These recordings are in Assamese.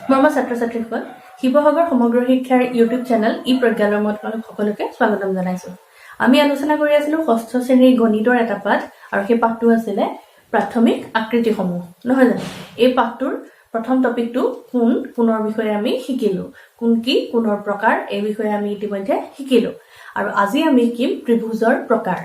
মৰমৰ ছাত্ৰ-ছাত্ৰীসকল, শিৱসাগৰ সমগ্ৰ শিক্ষাৰ ইউটিউব চেনেল ই-প্ৰজ্ঞালৈ মই তোমালোক সকলোকে স্বাগতম জনাইছোঁ। আমি আলোচনা কৰি আছিলোঁ 6ষ্ঠ শ্ৰেণীৰ গণিতৰ এটা পাঠ, আৰু সেই পাঠটো আছিলে প্ৰাথমিক আকৃতিসমূহ, নহয় জানো? এই পাঠটোৰ প্ৰথম টপিকটো কোণৰ বিষয়ে আমি শিকিলোঁ। কোণ কি, কোণৰ প্ৰকাৰ, এই বিষয়ে আমি ইতিমধ্যে শিকিলোঁ। আৰু আজি আমি শিকিম ত্ৰিভুজৰ প্ৰকাৰ।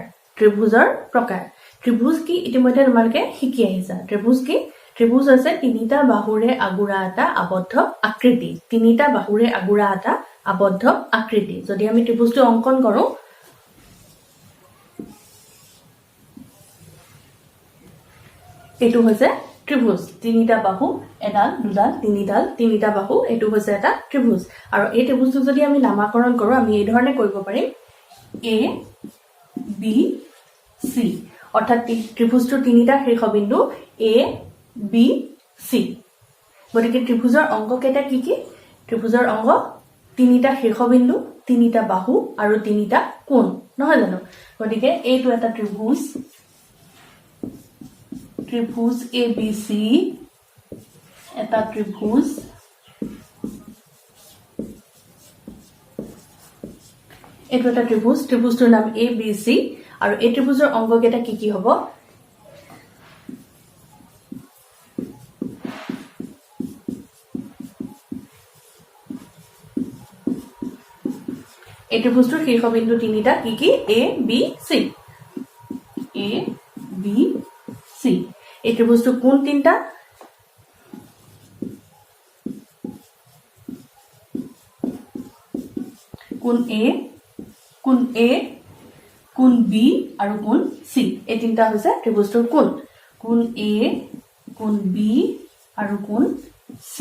ত্ৰিভুজ কি ইতিমধ্যে তোমালোকে শিকি আহিছা। ত্ৰিভুজ কি? ত্ৰিভুজ হৈছে তিনিটা বাহুৰে আগুৰা এটা আবদ্ধ আকৃতি। তিনিটা বাহুৰে আগুৰা এটা আবদ্ধ আকৃতি। যদি আমি ত্ৰিভুজটো অংকন কৰোঁ, এইটো হৈছে ত্ৰিভুজ। তিনিটা বাহু, এডাল, দুডাল, তিনিটা বাহু, এইটো হৈছে এটা ত্ৰিভুজ। আৰু এই ত্ৰিভুজটো যদি আমি নামাকৰণ কৰোঁ, আমি এই ধৰণে কৰিব পাৰিম A, B, C। অৰ্থাৎ ত্ৰিভুজটোৰ তিনিটা শীৰ্ষবিন্দু A, B, C। গতিকে ত্ৰিভুজৰ অংগ কেইটা কি কি? ত্ৰিভুজৰ অংগ তিনিটা শীৰ্ষবিন্দু, তিনিটা বাহু আৰু তিনিটা কোণ, নহয় জানো? গতিকে এইটো এটা ত্ৰিভুজ ABC, এটা ত্ৰিভুজ এইটো এটা ত্ৰিভুজ। ত্ৰিভুজটোৰ নাম ABC, আৰু এই ত্ৰিভুজৰ অংগ কেইটা কি কি হ'ব? এই ত্ৰিভুজটোৰ শীৰ্ষবিন্দু তিনিটা কি কি? A, B, C। এই ত্ৰিভুজটোৰ কোণ তিনিটা? কোণ A, কোণ B আৰু কোণ C। এই তিনিটা হৈছে ত্ৰিভুজটোৰ কোণ। কোণ A, কোণ B আৰু কোণ C।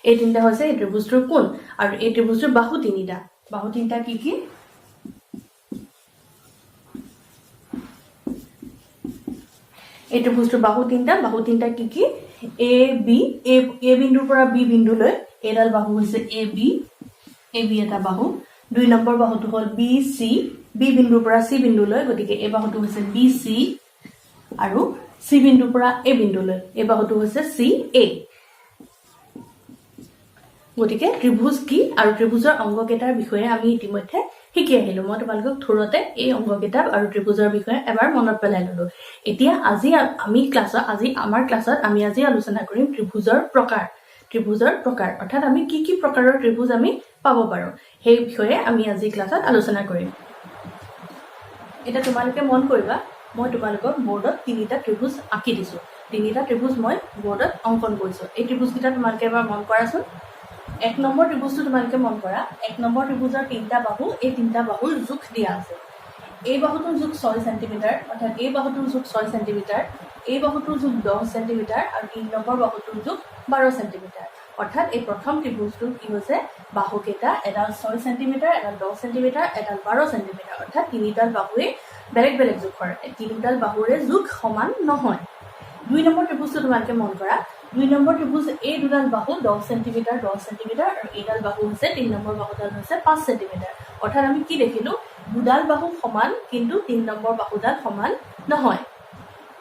এই তিনিটা হৈছে এই ত্ৰিভুজটোৰ কোণ। আৰু এই ত্ৰিভুজটোৰ বাহু তিনিটা। বাহু তিনিটা কি কি? এই ত্ৰিভুজটোৰ বাহু তিনিটা কি কি? A বিন্দুৰ পৰা B বিন্দুলৈ এইডাল বাহু হৈছে AB এটা বাহু। 2 নম্বৰ বাহুটো হ'ল BC, B বিন্দুৰ পৰা C বিন্দুলৈ, গতিকে এই বাহুটো হৈছে BC। আৰু C বিন্দুৰ পৰা A বিন্দুলৈ এই বাহুটো হৈছে CA। গতিকে ত্ৰিভুজ কি আৰু ত্ৰিভুজৰ অংগকেইটাৰ বিষয়ে আমি ইতিমধ্যে শিকি আহিলো। মই তোমালোকক থোৰতে এই অংগকেইটা আৰু ত্ৰিভুজৰ বিষয়ে এবাৰ মনত পেলাই ললো। এতিয়া আমাৰ ক্লাছত আমি আলোচনা কৰিম ত্ৰিভুজৰ প্ৰকাৰ। অৰ্থাৎ আমি কি কি প্ৰকাৰৰ ত্ৰিভুজ আমি পাব পাৰো, সেই বিষয়ে আমি আজি ক্লাছত আলোচনা কৰিম। এতিয়া তোমালোকে মন কৰিবা, মই তোমালোকক বৰ্ডত তিনিটা ত্ৰিভুজ আঁকি দিছো। তিনিটা ত্ৰিভুজ মই বৰ্ডত অংকন কৰিছো। এই ত্ৰিভুজকেইটা তোমালোকে এবাৰ মন কৰাচোন। 1 নম্বৰ ত্ৰিভুজটো তোমালোকে মন কৰা। 1 নম্বৰ ত্ৰিভুজৰ তিনিটা বাহু, এই তিনিটা বাহুৰ জোখ দিয়া আছে। এই বাহুটোৰ জোখ 6 সেণ্টিমিটাৰ, অৰ্থাৎ এই বাহুটোৰ জোখ 6 সেণ্টিমিটাৰ, এই বাহুটোৰ জোখ 10 সেণ্টিমিটাৰ আৰু 3 নম্বৰ বাহুটোৰ জোখ 12 সেণ্টিমিটাৰ। অৰ্থাৎ এই প্ৰথম ত্ৰিভুজটোৰ কি হৈছে? বাহুকেইটা এডাল 6 সেণ্টিমিটাৰ, এডাল 10 সেণ্টিমিটাৰ, এডাল 12 সেণ্টিমিটাৰ। অৰ্থাৎ তিনিডাল বাহুৱে বেলেগ বেলেগ জোখৰ। তিনিডাল বাহুৰে জোখ সমান নহয়। 2 নম্বৰ ত্ৰিভুজটো তোমালোকে মন কৰা। 2 নম্বৰ ত্ৰিভুজ, এই দুডাল বাহু 10 সেণ্টিমিটাৰ আৰু এইডাল বাহু হৈছে 3 নম্বৰ বাহুডাল হৈছে 5 সেণ্টিমিটাৰ। অৰ্থাৎ আমি কি দেখিলো? দুডাল বাহু সমান, কিন্তু 3 নম্বৰ বাহুডাল সমান নহয়।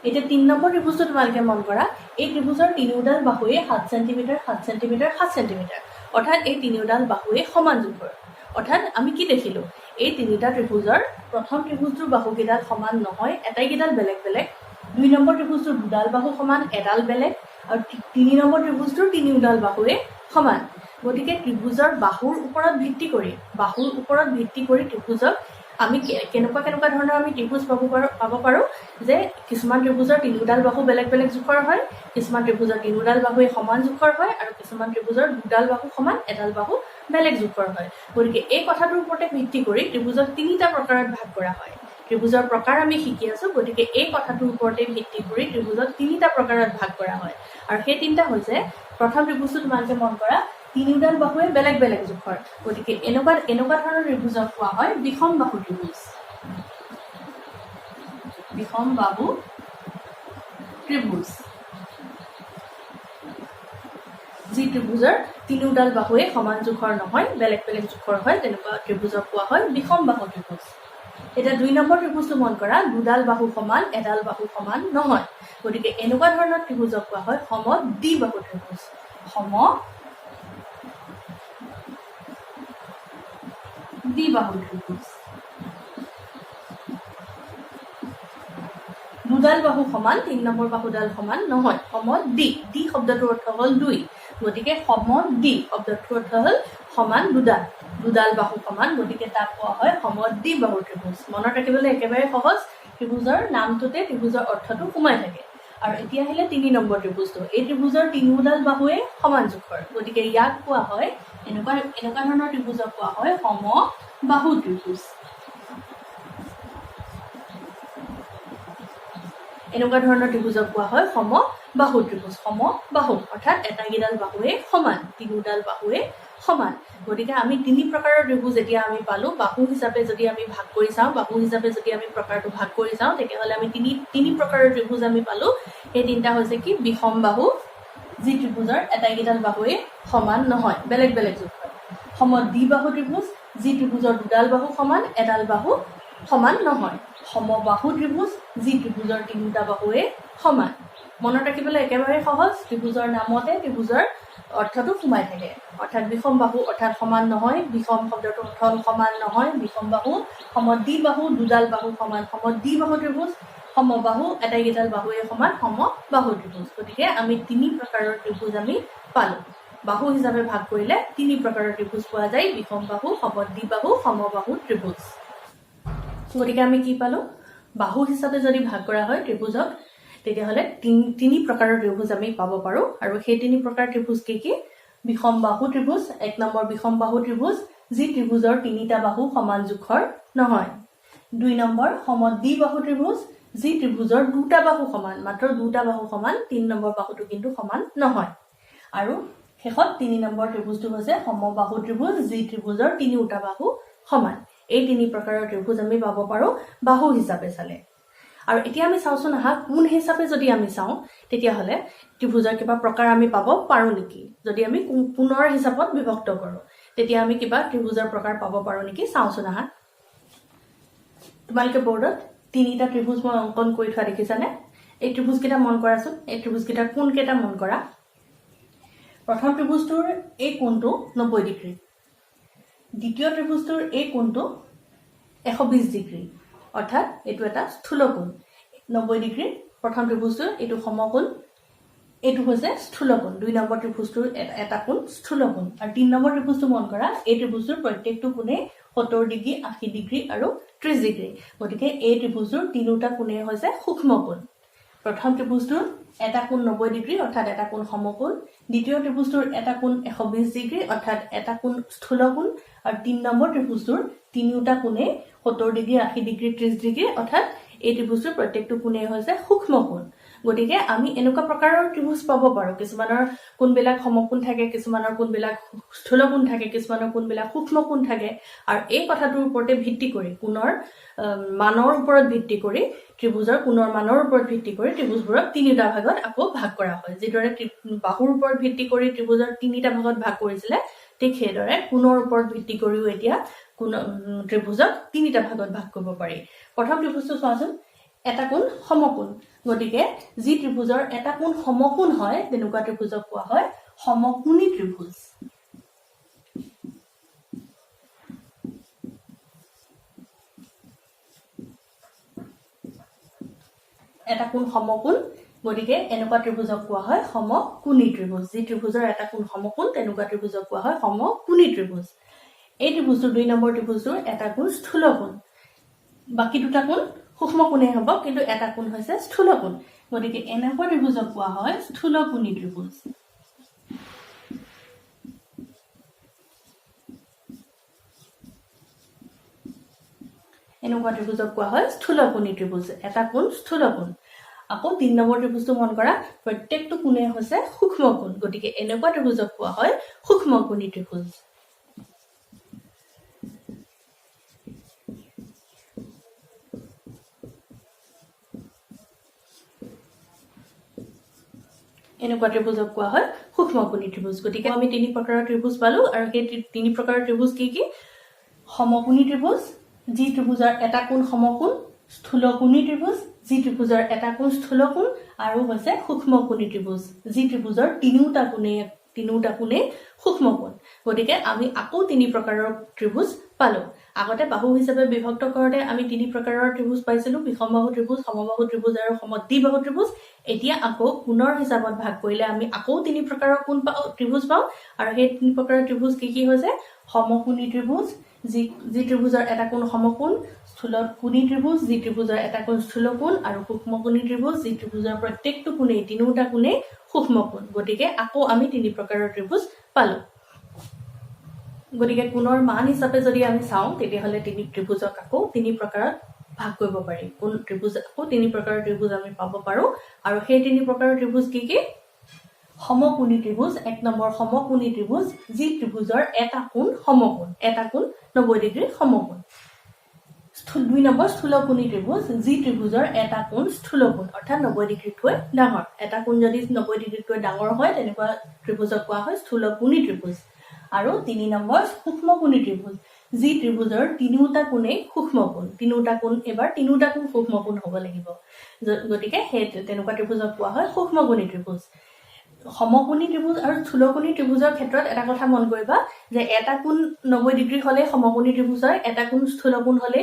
এতিয়া 3 নম্বৰ ত্ৰিভুজটো তোমালোকে মন কৰা। এই ত্ৰিভুজৰ তিনিওডাল বাহুৱে 7 সেণ্টিমিটাৰ, 7 সেণ্টিমিটাৰ, 7 সেণ্টিমিটাৰ। অৰ্থাৎ এই তিনিওডাল বাহুৱে সমান জোখৰ। অৰ্থাৎ আমি কি দেখিলো? এই তিনিটা ত্ৰিভুজৰ প্ৰথম ত্ৰিভুজটোৰ বাহুকেইডাল সমান নহয়, এটাইকেইডাল বেলেগ বেলেগ। 2 নম্বৰ ত্ৰিভুজটোৰ দুডাল বাহু সমান, এডাল বেলেগ। আৰু 3 নম্বৰ ত্ৰিভুজটোৰ তিনিওডাল বাহুৱে সমান। গতিকে ত্ৰিভুজৰ বাহুৰ ওপৰত ভিত্তি কৰি ত্ৰিভুজক আমি কেনেকুৱা ধৰণৰ আমি ত্ৰিভুজ পাব পাৰো যে কিছুমান ত্ৰিভুজৰ তিনিওডাল বাহু বেলেগ বেলেগ জোখৰ হয়, কিছুমান ত্ৰিভুজৰ তিনিওডাল বাহুৱে সমান জোখৰ হয়, আৰু কিছুমান ত্ৰিভুজৰ দুডাল বাহু সমান, এডাল বাহু বেলেগ জোখৰ হয়। গতিকে এই কথাটোৰ ওপৰতে ভিত্তি কৰি ত্ৰিভুজক তিনিটা প্ৰকাৰত ভাগ কৰা হয়। ত্ৰিভুজৰ প্ৰকাৰ আমি শিকি আছো, গতিকে এই কথাটোৰ ওপৰতে ভিত্তি কৰি ত্ৰিভুজক তিনিটা প্ৰকাৰত ভাগ কৰা হয়। আৰু সেই তিনিটা হৈছে, প্ৰথম ত্ৰিভুজটো তোমালোকে মন কৰা, তিনিওডাল বাহুৱে বেলেগ বেলেগ জোখৰ। গতিকে এনেকুৱা ধৰণৰ ত্ৰিভুজক কোৱা হয় বিষম বাহু ত্ৰিভুজ। বিষম বাহু ত্ৰিভুজ, যি ত্ৰিভুজৰ তিনিওডাল বাহুৱে সমান জোখৰ নহয়, বেলেগ বেলেগ জোখৰ হয়, তেনেকুৱা ত্ৰিভুজক কোৱা হয় বিষম বাহু ত্ৰিভুজ। এতিয়া 2 নম্বৰ ত্ৰিভুজটো মন কৰা। দুডাল বাহু সমান, এডাল বাহু সমান নহয়। গতিকে এনেকুৱা ধৰণৰ ত্ৰিভুজক কোৱা হয় সমদ্বিবাহু ত্ৰিভুজ। দ্বিবাহু ত্ৰিভুজ দুডাল বাহু সমান 3 নম্বৰ বাহুডাল সমান নহয় সমদ্বি দ্বি শব্দটোৰ অৰ্থ হ'ল দুই গতিকে সমদ্বি শব্দটোৰ অৰ্থ হ'ল সমান দুডাল বাহু সমান গতিকে তাক কোৱা হয় সমদ্বিবাহু ত্ৰিভুজ মনত ৰাখিবলৈ একেবাৰে সহজ ত্ৰিভুজৰ নামটোতে ত্ৰিভুজৰ অৰ্থটো সোমাই থাকে আৰু এতিয়া আহিলে 3 নম্বৰ ত্ৰিভুজটো এই ত্ৰিভুজৰ তিনিওডাল বাহুৱে সমান জোখৰ গতিকে ইয়াক কোৱা হয় এনেকুৱা ধৰণৰ ত্ৰিভুজক কোৱা হয় সমবাহু ত্ৰিভুজ এনেকুৱা ধৰণৰ ত্ৰিভুজক কোৱা হয় সমবাহু ত্ৰিভুজ সমবাহু অৰ্থাৎ এটাইকেইডাল বাহুৱে সমান তিনিওডাল বাহুৱে সমান গতিকে আমি তিনি প্ৰকাৰৰ ত্ৰিভুজ এতিয়া আমি পালো বাহু হিচাপে যদি আমি ভাগ কৰি চাওঁ বাহু হিচাপে যদি আমি প্ৰকাৰটো ভাগ কৰি চাওঁ তেতিয়াহ'লে আমি তিনি প্ৰকাৰৰ ত্ৰিভুজ আমি পালো এই তিনিটা হৈছে কি বিষম বাহু যি ত্ৰিভুজৰ এটাইকেইডাল বাহুৱে সমান নহয় বেলেগ বেলেগ জোখ হয় সমদ্বিবাহু ত্ৰিভুজ যি ত্ৰিভুজৰ দুডাল বাহু সমান এডাল বাহু সমান নহয় সমবাহু ত্ৰিভুজ যি ত্ৰিভুজৰ তিনিটা বাহুৱে সমান মনত ৰাখিবলৈ একেবাৰে সহজ ত্ৰিভুজৰ নামতে ত্ৰিভুজৰ অৰ্থটো সোমাই থাকে অৰ্থাৎ বিষম বাহু অৰ্থাৎ সমান নহয় বিষম শব্দটোৰ অৰ্থ সমান নহয় বিষম বাহু সমদ্বিবাহু দুডাল বাহু সমান সমদ্বিবাহু ত্ৰিভুজ সমবাহু এটাইকেইডাল বাহুৱে সমান সমবাহু ত্ৰিভুজ গতিকে আমি তিনি প্ৰকাৰৰ ত্ৰিভুজ আমি পালো বাহু হিচাপে ভাগ কৰিলে তিনি প্ৰকাৰৰ ত্ৰিভুজ পোৱা যায় বিষম বাহু সমদ্বিবাহু সমবাহু ত্ৰিভুজ গতিকে আমি কি পালো বাহু হিচাপে যদি ভাগ কৰা হয় ত্ৰিভুজক তেতিয়াহ'লে তিনি প্ৰকাৰৰ ত্ৰিভুজ আমি পাব পাৰো আৰু সেই তিনি প্ৰকাৰৰ ত্ৰিভুজ কি বিষম বাহু ত্ৰিভুজ এক নম্বৰ বিষম বাহু ত্ৰিভুজ যি ত্ৰিভুজৰ তিনিটা বাহু সমান জোখৰ নহয় দুই নম্বৰ সমদ্বিবাহু ত্ৰিভুজ যি ত্ৰিভুজৰ দুটা বাহু সমান মাত্ৰ দুটা বাহু সমান 3 নম্বৰ বাহুটো কিন্তু সমান নহয় আৰু শেষত 3 নম্বৰ ত্ৰিভুজটো হৈছে সমবাহু ত্ৰিভুজ যি ত্ৰিভুজৰ তিনিটা বাহু সমান এই তিনি প্ৰকাৰৰ ত্ৰিভুজ আমি পাব পাৰো বাহু হিচাপে চালে আৰু এতিয়া আমি চাওঁচোন আহা কোন হিচাপে যদি আমি চাওঁ তেতিয়াহ'লে ত্ৰিভুজৰ কিবা প্ৰকাৰ আমি পাব পাৰো নেকি যদি আমি কোণৰ হিচাপত বিভক্ত কৰোঁ তেতিয়া আমি কিবা ত্ৰিভুজৰ প্ৰকাৰ পাব পাৰো নেকি চাওঁচোন আহা তোমালোকে বৰ্ডত তিনিটা ত্ৰিভুজ মই অংকন কৰি থোৱা দেখিছানে এই ত্ৰিভুজকেইটা মন কৰাচোন এই ত্ৰিভুজকেইটাৰ কোণকেইটা মন কৰা প্ৰথম ত্ৰিভুজটোৰ এই কোণটো 90 ডিগ্ৰী দ্বিতীয় ত্ৰিভুজটোৰ এই কোণটো 120 ডিগ্ৰী অৰ্থাৎ এইটো এটা স্থূল কোণ 90 ডিগ্ৰী প্ৰথম ত্ৰিভুজটোৰ এইটো সমকোণ এইটো হৈছে স্থূল কোণ দুই নম্বৰ ত্ৰিভুজটোৰ এটা কোণ স্থূল কোণ আৰু 3 নম্বৰ ত্ৰিভুজটো মন কৰা এই ত্ৰিভুজটোৰ প্ৰত্যেকটো কোণে 70 ডিগ্ৰী 80 ডিগ্ৰী আৰু 30 ডিগ্ৰী গতিকে এই ত্ৰিভুজটোৰ তিনিটা কোণে হৈছে সূক্ষ্ম কোণ প্ৰথম ত্ৰিভুজটোৰ এটা কোণ 90 ডিগ্ৰী অৰ্থাৎ এটা কোণ সমকোণ দ্বিতীয় ত্ৰিভুজটোৰ এটা কোণ 120 ডিগ্ৰী অৰ্থাৎ এটা কোণ স্থূল কোণ আৰু 3 নম্বৰ ত্ৰিভুজটোৰ তিনিটা কোণে 70 ডিগ্ৰী 80 ডিগ্ৰী 30 ডিগ্ৰী অৰ্থাৎ এই ত্ৰিভুজটোৰ প্ৰত্যেকটো কোণে হৈছে সূক্ষ্ম কোণ গতিকে আমি এনেকুৱা প্ৰকাৰৰ ত্ৰিভুজ পাব পাৰো কিছুমানৰ কোণবিলাক সমকোণ থাকে কিছুমানৰ কোণবিলাক স্থূল কোণ থাকে কিছুমানৰ কোণবিলাক সূক্ষ্ম কোণ থাকে আৰু এই কথাটোৰ ওপৰতে ভিত্তি কৰি কোণৰ মানৰ ওপৰত ভিত্তি কৰি ত্ৰিভুজৰ কোণৰ মানৰ ওপৰত ভিত্তি কৰি ত্ৰিভুজবোৰক তিনিটা ভাগত আকৌ ভাগ কৰা হয় যিদৰে বাহুৰ ওপৰত ভিত্তি কৰি ত্ৰিভুজৰ তিনিটা ভাগত ভাগ কৰিছিলে ঠিক সেইদৰে কোণৰ ওপৰত ভিত্তি কৰিও এতিয়া কোণ ত্ৰিভুজক তিনিটা ভাগত ভাগ কৰিব পাৰি প্ৰথম ত্ৰিভুজটো চোৱাচোন এটা কোণ সমকোণ গতিকে যি ত্ৰিভুজৰ এটা কোণ সমকোণ হয় তেনেকুৱা ত্ৰিভুজক কোৱা হয় সমকোণী ত্ৰিভুজ এটা কোণ সমকোণ গতিকে এনেকুৱা ত্ৰিভুজক কোৱা হয় সমকোণী ত্ৰিভুজ যি ত্ৰিভুজৰ এটা কোণ সমকোণ তেনেকুৱা ত্ৰিভুজক কোৱা হয় সমকোণী ত্ৰিভুজ এই ত্ৰিভুজটোৰ দুই নম্বৰ ত্ৰিভুজটোৰ এটা কোণ স্থূল কোণ বাকি দুটা কোণ সূক্ষ্ম কোণে হ'ব কিন্তু এটা কোণ হৈছে স্থূল কোণ গতিকে এনেকুৱা ত্ৰিভুজক কোৱা হয় স্থূলকোণী ত্ৰিভুজ এনেকুৱা ত্ৰিভুজক কোৱা হয় স্থূলকোণী ত্ৰিভুজ এটা কোণ স্থূল কোণ আকৌ 3 নম্বৰ ত্ৰিভুজটো মন কৰা প্ৰত্যেকটো কোণে হৈছে সূক্ষ্ম কোণ গতিকে এনেকুৱা ত্ৰিভুজক কোৱা হয় সূক্ষ্মকোণী ত্ৰিভুজ এনেকুৱা ত্ৰিভুজক কোৱা হয় সূক্ষ্মকোণী ত্ৰিভুজ গতিকে আমি তিনি প্ৰকাৰৰ ত্ৰিভুজ পালো আৰু সেই তিনি প্ৰকাৰৰ ত্ৰিভুজ কি সমকোণী ত্ৰিভুজ যি ত্ৰিভুজৰ এটা কোণ সমকোণ স্থূলকোণী ত্ৰিভুজ যি ত্ৰিভুজৰ এটা কোণ স্থূল কোণ আৰু হৈছে সূক্ষ্মকোণী ত্ৰিভুজ যি ত্ৰিভুজৰ তিনিটা কোণে সূক্ষ্ম কোণ গতিকে আমি আকৌ তিনি প্ৰকাৰৰ ত্ৰিভুজ পালো আগতে বাহু হিচাপে বিভক্ত কৰোঁতে আমি 3 প্ৰকাৰৰ ত্ৰিভুজ পাইছিলোঁ, বিষমবাহু ত্ৰিভুজ, সমবাহু ত্ৰিভুজ আৰু সমদ্বিবাহু ত্ৰিভুজ। এতিয়া আকৌ কোণৰ হিচাপত ভাগ কৰিলে আমি আকৌ 3 প্ৰকাৰৰ কোণ ত্ৰিভুজ পাওঁ, আৰু সেই 3 প্ৰকাৰৰ ত্ৰিভুজ কি হৈছে? সমকোণী ত্ৰিভুজ, যি ত্ৰিভুজৰ এটা কোণ সমকোণ, স্থূলকোণী ত্ৰিভুজ, যি ত্ৰিভুজৰ এটা কোণ স্থূলকোণ, আৰু সূক্ষ্মকোণী ত্ৰিভুজ, যি ত্ৰিভুজৰ প্ৰত্যেকটো কোণেই তিনিওটা কোণেই সূক্ষ্মকোণ। গতিকে আকৌ আমি 3 প্ৰকাৰৰ ত্ৰিভুজ পালোঁ। গতিকে কোণৰ মান হিচাপে যদি আমি চাওঁ তেতিয়াহ'লে ত্ৰিভুজক আকৌ 3 প্ৰকাৰত ভাগ কৰিব পাৰি। কোণ ত্ৰিভুজ আকৌ 3 প্ৰকাৰৰ ত্ৰিভুজ আমি পাব পাৰোঁ, আৰু সেই 3 প্ৰকাৰৰ ত্ৰিভুজ কি কি? সমকোণী ত্ৰিভুজ, 1 নম্বৰ সমকোণী ত্ৰিভুজ, যি ত্ৰিভুজৰ এটা কোণ সমকোণ, এটা কোণ 90 ডিগ্ৰী সমকোণ। 2 নম্বৰ স্থূলকোণী ত্ৰিভুজ, যি ত্ৰিভুজৰ এটা কোণ স্থূলকোণ, অৰ্থাৎ 90 ডিগ্ৰীতকৈ ডাঙৰ। এটা কোণ যদি 90 ডিগ্ৰীতকৈ ডাঙৰ হয় তেনেকুৱা ত্ৰিভুজক কোৱা হয় স্থূলকোণী ত্ৰিভুজ। আৰু 3 নম্বৰ সূক্ষ্মকোণী ত্ৰিভুজ, যি ত্ৰিভুজৰ তিনিওটা কোণেই সূক্ষ্মকোণ, তিনিওটা কোণ সূক্ষ্মকোণ হ'ব লাগিব। গতিকে সেই তেনেকুৱা ত্ৰিভুজক কোৱা হয় সূক্ষ্মকোণী ত্ৰিভুজ। সমকোণী ত্ৰিভুজ আৰু স্থূলকোণী ত্ৰিভুজৰ ক্ষেত্ৰত এটা কথা মন কৰিবা যে এটা কোণ 90 ডিগ্ৰী হ'লে সমকোণী ত্ৰিভুজ হয়, এটা কোণ স্থূলকোণ হ'লে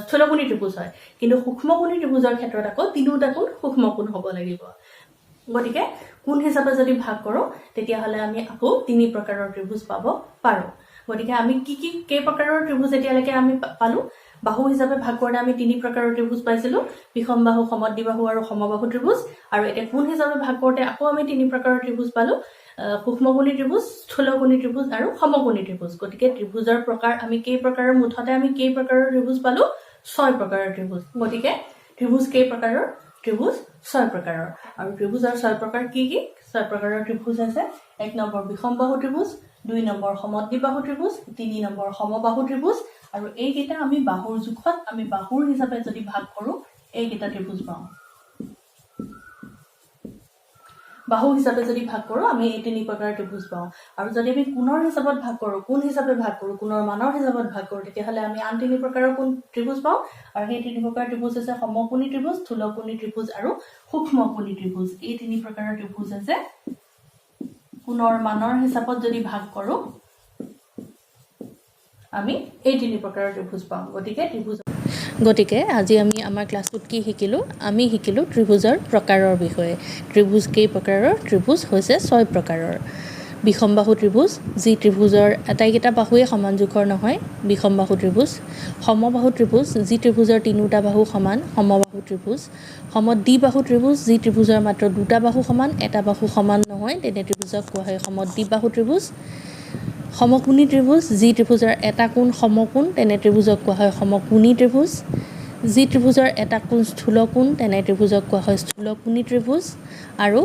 স্থূলকোণী ত্ৰিভুজ হয়। কিন্তু সূক্ষ্মকোণী ত্ৰিভুজৰ ক্ষেত্ৰত আকৌ তিনিওটা কোণ সূক্ষ্মকোণ হ'ব লাগিব। গতিকে কোণ হিচাপে যদি ভাগ কৰোঁ তেতিয়াহ'লে আমি আকৌ 3 প্ৰকাৰৰ ত্ৰিভুজ পাব পাৰোঁ। গতিকে আমি কেই প্ৰকাৰৰ ত্ৰিভুজ এতিয়ালৈকে আমি পালোঁ? বাহু হিচাপে ভাগ কৰোঁতে আমি 3 প্ৰকাৰৰ ত্ৰিভুজ পাইছিলোঁ, বিষমবাহু, সমদ্বিবাহু আৰু সমবাহু ত্ৰিভুজ। আৰু এতিয়া কোণ হিচাপে ভাগ কৰোঁতে আকৌ আমি 3 প্ৰকাৰৰ ত্ৰিভুজ পালোঁ, সূক্ষ্মকোণী ত্ৰিভুজ, স্থূলকোণী ত্ৰিভুজ আৰু সমকোণী ত্ৰিভুজ। গতিকে ত্ৰিভুজৰ প্ৰকাৰ আমি কেই প্ৰকাৰৰ ত্ৰিভুজ পালোঁ? 6 প্ৰকাৰৰ ত্ৰিভুজ। গতিকে ত্ৰিভুজ কেই প্ৰকাৰৰ? ত্ৰিভুজ 6 প্ৰকাৰৰ। আৰু ত্ৰিভুজৰ 6 প্ৰকাৰ কি? 6 প্ৰকাৰৰ ত্ৰিভুজ আছে 1 নম্বৰ বিষমবাহু ত্ৰিভুজ, 2 নম্বৰ সমদ্বিবাহু ত্ৰিভুজ, 3 নম্বৰ সমবাহু ত্ৰিভুজ, আৰু এইকেইটা আমি বাহুৰ জোখত আমি বাহুৰ হিচাপে যদি ভাগ কৰোঁ এইকেইটা ত্ৰিভুজ পাওঁ। বাহু হিচাপে যদি ভাগ কৰোঁ আমি এই 3 প্ৰকাৰৰ ত্ৰিভুজ পাওঁ। আৰু যদি আমি কোণৰ হিচাপত ভাগ কৰোঁ, কোণৰ মানৰ হিচাপত ভাগ কৰোঁ, তেতিয়াহ'লে আমি আন 3 প্ৰকাৰৰ ত্ৰিভুজ পাওঁ। আৰু সেই 3 প্ৰকাৰৰ ত্ৰিভুজ হৈছে সমকোণী ত্ৰিভুজ, স্থূলকোণী ত্ৰিভুজ আৰু সূক্ষ্মকোণী ত্ৰিভুজ। এই 3 প্ৰকাৰৰ ত্ৰিভুজ আছে। কোণৰ মানৰ হিচাপত যদি ভাগ কৰোঁ আমি এই 3 প্ৰকাৰৰ ত্ৰিভুজ পাওঁ। গতিকে আজি আমি আমাৰ ক্লাছটোত কি শিকিলোঁ? আমি শিকিলোঁ ত্ৰিভুজৰ প্ৰকাৰৰ বিষয়ে। ত্ৰিভুজ কেই প্ৰকাৰৰ? ত্ৰিভুজ হৈছে 6 প্ৰকাৰৰ। বিষমবাহু ত্ৰিভুজ, যি ত্ৰিভুজৰ আটাইকেইটা বাহুৱে সমান জোখৰ নহয়, বিষমবাহু ত্ৰিভুজ। সমবাহু ত্ৰিভুজ, যি ত্ৰিভুজৰ তিনিওটা বাহু সমান, সমবাহু ত্ৰিভুজ। সমদ্বিবাহু ত্ৰিভুজ, যি ত্ৰিভুজৰ মাত্ৰ 2টা বাহু সমান, এটা বাহু সমান নহয়, তেনে ত্ৰিভুজক কোৱা হয় সমদ্বিবাহু ত্ৰিভুজ। সমকোণী ত্ৰিভুজ, যি ত্ৰিভুজৰ এটা কোণ সমকোণ, তেনে ত্ৰিভুজক কোৱা হয় সমকোণী ত্ৰিভুজ। যি ত্ৰিভুজৰ এটা কোণ স্থূলকোণ, তেনে ত্ৰিভুজক কোৱা হয় স্থূলকোণী ত্ৰিভুজ। আৰু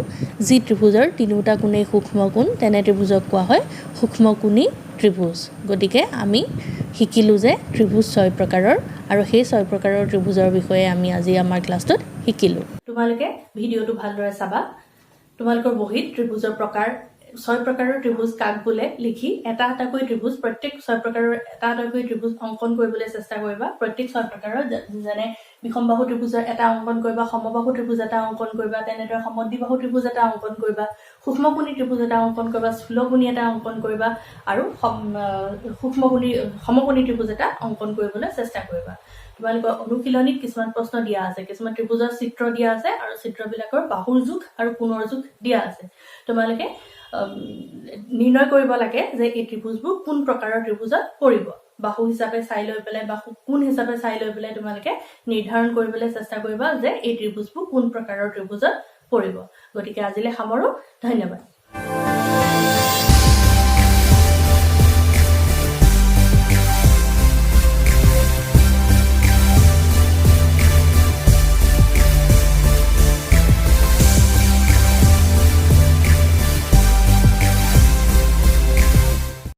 যি ত্ৰিভুজৰ তিনিওটা কোণেই সূক্ষ্মকোণ, তেনে ত্ৰিভুজক কোৱা হয় সূক্ষ্মকোণী ত্ৰিভুজ। গতিকে আমি শিকিলোঁ যে ত্ৰিভুজ 6 প্ৰকাৰৰ, আৰু সেই 6 প্ৰকাৰৰ ত্ৰিভুজৰ বিষয়ে আমি আজি আমাৰ ক্লাছটোত শিকিলোঁ। তোমালোকে ভিডিঅ'টো ভালদৰে চাবা। তোমালোকৰ বহীত ত্ৰিভুজৰ প্ৰকাৰ 6 প্ৰকাৰৰ ত্ৰিভুজ কাক বোলে লিখি এটা এটাকৈ ত্ৰিভুজ, প্ৰত্যেক 6 প্ৰকাৰৰ এটা এটাকৈ ত্ৰিভুজ অংকন কৰিবলৈ চেষ্টা কৰিবা। প্ৰত্যেক 6 প্ৰকাৰৰ যেনে বিষমবাহু ত্ৰিভুজৰ এটা অংকন কৰিবা, সমবাহু ত্ৰিভুজ এটা অংকন কৰিবা, তেনেদৰে সমদ্বিবাহু ত্ৰিভুজ এটা অংকন কৰিবা, সূক্ষ্মকোণী ত্ৰিভুজ এটা অংকন কৰিবা, স্থূলকোণী এটা অংকন কৰিবা, আৰু সমকোণী ত্ৰিভুজ এটা অংকন কৰিবলৈ চেষ্টা কৰিবা। তোমালোকৰ অনুশীলনীত কিছুমান প্ৰশ্ন দিয়া আছে, কিছুমান ত্ৰিভুজৰ চিত্ৰ দিয়া আছে, আৰু চিত্ৰবিলাকৰ বাহুৰ জোখ আৰু কোণৰ জোখ দিয়া আছে। তোমালোকে নিৰ্ণয় কৰিব লাগে যে এই ত্ৰিভুজবোৰ কোন প্ৰকাৰৰ ত্ৰিভুজত পৰিব। বাহু হিচাপে চাই লৈ পেলাই বা কোণ হিচাপে চাই লৈ পেলাই তোমালোকে নিৰ্ধাৰণ কৰিবলৈ চেষ্টা কৰিবা যে এই ত্ৰিভুজবোৰ কোন প্ৰকাৰৰ ত্ৰিভুজত পৰিব। গতিকে আজিলৈ সামৰো। ধন্যবাদ।